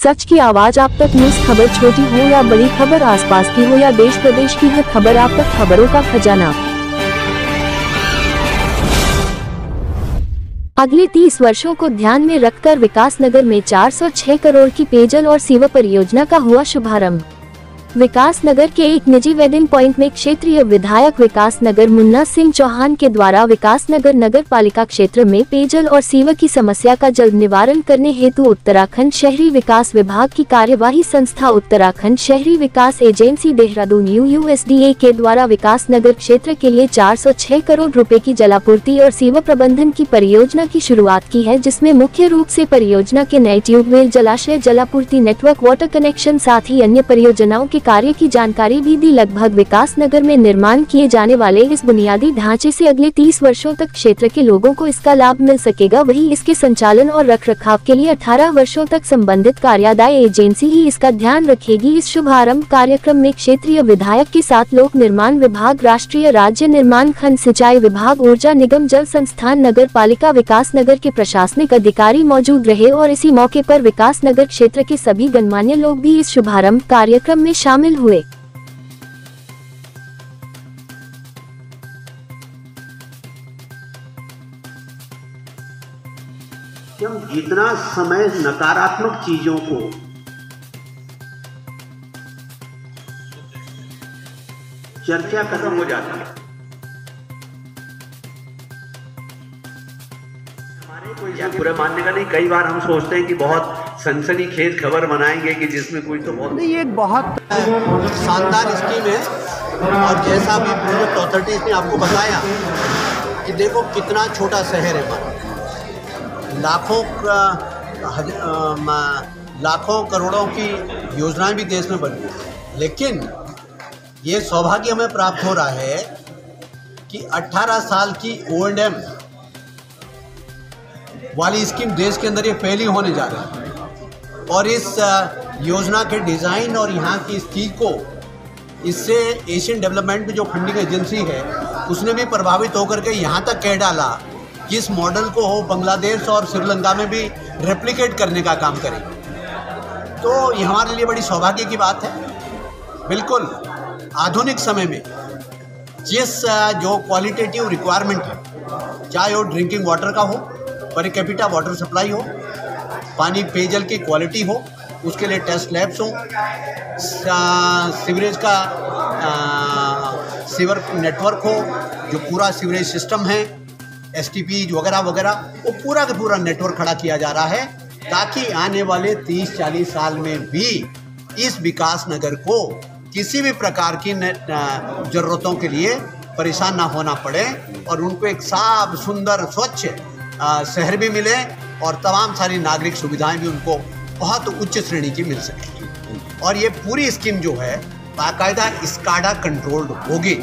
सच की आवाज आप तक। न्यूज खबर छोटी हो या बड़ी खबर, आसपास की हो या देश प्रदेश की हर खबर आप तक। खबरों का खजाना। अगले 30 वर्षों को ध्यान में रखकर विकासनगर में 406 करोड़ की पेयजल और सीवर परियोजना का हुआ शुभारंभ। विकासनगर के एक निजी वेडिंग पॉइंट में क्षेत्रीय विधायक विकासनगर मुन्ना सिंह चौहान के द्वारा विकासनगर नगर पालिका क्षेत्र में पेयजल और सीवर की समस्या का जल्द निवारण करने हेतु उत्तराखंड शहरी विकास विभाग की कार्यवाही संस्था उत्तराखंड शहरी विकास एजेंसी देहरादून UUSDA के द्वारा विकासनगर क्षेत्र के लिए 406 करोड़ रुपए की जलापूर्ति और सीवर प्रबंधन की परियोजना की शुरुआत की है, जिसमें मुख्य रूप से परियोजना के नए ट्यूबवेल, जलाशय, जलापूर्ति नेटवर्क, वाटर कनेक्शन साथ ही अन्य परियोजनाओं के कार्य की जानकारी भी दी। लगभग विकासनगर में निर्माण किए जाने वाले इस बुनियादी ढांचे से अगले 30 वर्षों तक क्षेत्र के लोगों को इसका लाभ मिल सकेगा। वहीं इसके संचालन और रखरखाव के लिए 18 वर्षों तक संबंधित कार्यदायी एजेंसी ही इसका ध्यान रखेगी। इस शुभारंभ कार्यक्रम में क्षेत्रीय विधायक के साथ लोक निर्माण विभाग, राष्ट्रीय राज्य निर्माण खंड, सिंचाई विभाग, ऊर्जा निगम, जल संस्थान, नगर पालिका विकासनगर के प्रशासनिक अधिकारी मौजूद रहे और इसी मौके पर विकासनगर क्षेत्र के सभी गणमान्य लोग भी इस शुभारंभ कार्यक्रम में शामिल हुए। हम जितना समय नकारात्मक चीजों को चर्चा खत्म हो जाती है, हमारे कोई बुरा मानने का नहीं। कई बार हम सोचते हैं कि बहुत सनसनीखेज खबर बनाएंगे कि जिसमें कोई तो बहुत नहीं, एक बहुत शानदार स्कीम है। और जैसा भी प्रोजेक्ट अथॉरिटीज ने आपको बताया कि देखो कितना छोटा शहर है हमारा, लाखों करोड़ों की योजनाएं भी देश में बन रही, लेकिन ये सौभाग्य हमें प्राप्त हो रहा है कि 18 साल की O&M वाली स्कीम देश के अंदर ये पहली होने जा रही है। और इस योजना के डिज़ाइन और यहाँ की स्थिति को, इससे एशियन डेवलपमेंट में जो फंडिंग एजेंसी है उसने भी प्रभावित होकर के यहाँ तक कह डाला कि इस मॉडल को हो बांग्लादेश और श्रीलंका में भी रेप्लिकेट करने का काम करें। तो ये हमारे लिए बड़ी सौभाग्य की बात है। बिल्कुल आधुनिक समय में जिस जो क्वालिटेटिव रिक्वायरमेंट है, चाहे वो ड्रिंकिंग वाटर का हो, पर कैपिटा वाटर सप्लाई हो, पानी पेयजल की क्वालिटी हो, उसके लिए टेस्ट लैब्स हो, सीवरेज का सीवर नेटवर्क हो, जो पूरा सीवरेज सिस्टम है, STP वगैरह वगैरह, वो पूरा का पूरा नेटवर्क खड़ा किया जा रहा है ताकि आने वाले 30-40 साल में भी इस विकास नगर को किसी भी प्रकार की ज़रूरतों के लिए परेशान ना होना पड़े और उनको एक साफ, सुंदर, स्वच्छ शहर भी मिले और तमाम सारी नागरिक सुविधाएं भी उनको बहुत उच्च श्रेणी की मिल सकेगी। और ये पूरी स्कीम जो है बाकायदा स्काडा कंट्रोल्ड होगी।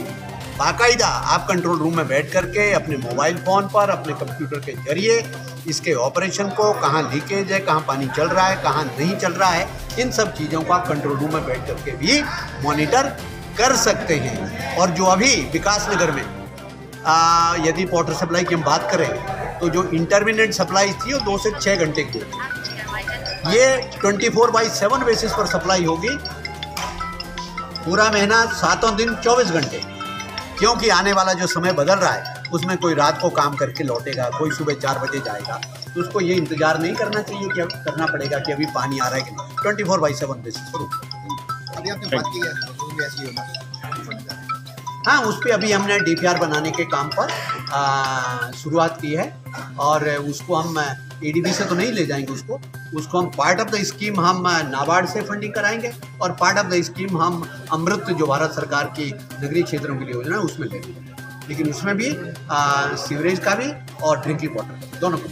बाकायदा आप कंट्रोल रूम में बैठ करके अपने मोबाइल फ़ोन पर, अपने कंप्यूटर के जरिए इसके ऑपरेशन को, कहाँ लीकेज है, कहाँ पानी चल रहा है, कहाँ नहीं चल रहा है, इन सब चीज़ों को आप कंट्रोल रूम में बैठ करके भी मॉनिटर कर सकते हैं। और जो अभी विकासनगर में यदि वाटर सप्लाई की हम बात करें तो जो इंटरमिनेंट सप्लाई थी वो 2 से 6 घंटे की होगी, ये 24/7 बेसिस पर सप्लाई होगी, पूरा महीना 7 दिन 24 घंटे। क्योंकि आने वाला जो समय बदल रहा है उसमें कोई रात को काम करके लौटेगा, कोई सुबह 4 बजे जाएगा, तो उसको ये इंतज़ार नहीं करना चाहिए कि अब करना पड़ेगा कि अभी पानी आ रहा है कि नहीं। 24/7 बेसिस पर। अभी आपने बात की है ऐसी योजना, हाँ, उस पर अभी हमने DPR बनाने के काम पर शुरुआत की है और उसको हम ADB से तो नहीं ले जाएंगे, उसको हम पार्ट ऑफ द स्कीम हम नाबार्ड से फंडिंग कराएंगे और पार्ट ऑफ द स्कीम हम अमृत जो भारत सरकार की नगरीय क्षेत्रों के लिए योजना है उसमें लेंगे, लेकिन उसमें भी सीवरेज का भी और ड्रिंकिंग वाटर दोनों को।